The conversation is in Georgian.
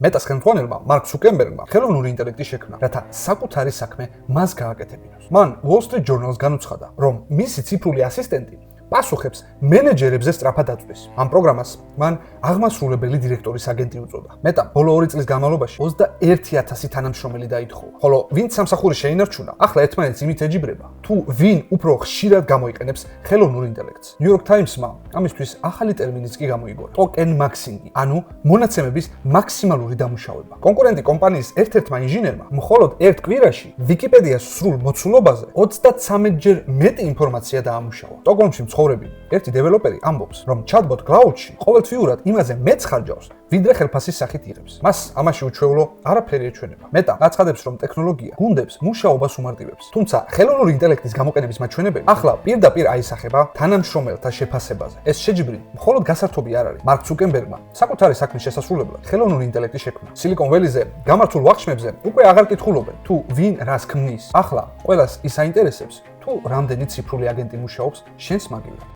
მეტას ხელმძღვანელმა მარკ ცუკერბერგმა ხელოვნური ინტელექტი შექმნა, რათა საკუთარი საქმე მას გააკეთებინოს. მან Wall Street Journal-ს განუცხადა, რომ მისი ციფრული ასისტენტი პასუხებს მენეჯერებზე სწრაფად აწვდის. ამ პროგრამას მან აღმასრულებელი დირექტორის აგენტი უწოდა. მეტამ ბოლო 2 წლის განმავლობაში 21000 თანამშრომელი დაითხოვა. ხოლო ვინც სამსახური შეინარჩუნა, ახლა ერთმანეთს იმით ეჯიბრება, თუ ვინ უფრო ხშირად გამოიყენებს ხელოვნურ ინტელექტს. New York Times-მა ამისთვის ახალი ტერმინიც კი გამოიგო, token maxing, ანუ მონაცემების მაქსიმალური დამუშავება. კონკურენტი კომპანიის ერთ-ერთმა ინჟინერმა მხოლოდ ერთ კვირაში ვიკიპედიას სრულ მოცულობაზე 33-ჯერ მეტი ინფორმაცია დაამუშავა. სტოკჰოლმში ერთი დეველოპერი ამბობს, რომ chatbot cloud-ში ყოველთვიურად იმაზე მეც ხარჯავს, ვიდრე ხელფასის სახით იღებს. მას ამაში უჩვეულო არაფერი ეჩვენება. მეტა აცხადებს, რომ ტექნოლოგია გუნდებს მუშაობას უმარტივებს. თუმცა ხელოვნური ინტელექტის გამოყენების მაჩვენებელი ახლა პირდაპირ აისახება თანამშრომელთა შეფასებაზე. ეს შეჯიბრი მხოლოდ გასართობი არ არის. მარკ ცუკერბერგმა საკუთარი საქმის შესასრულებლად ხელოვნური ინტელექტი შექმნა. Silicon Valley-ზე გამართულ ვახშმებზე უკვე აღარ კითხულობენ, თუ ვინ რას ქმნის. ახლა ყველას ის აინტერესებს, თუ რამდენი ციფრული აგენტი მუშაობს შენს მაგივრად.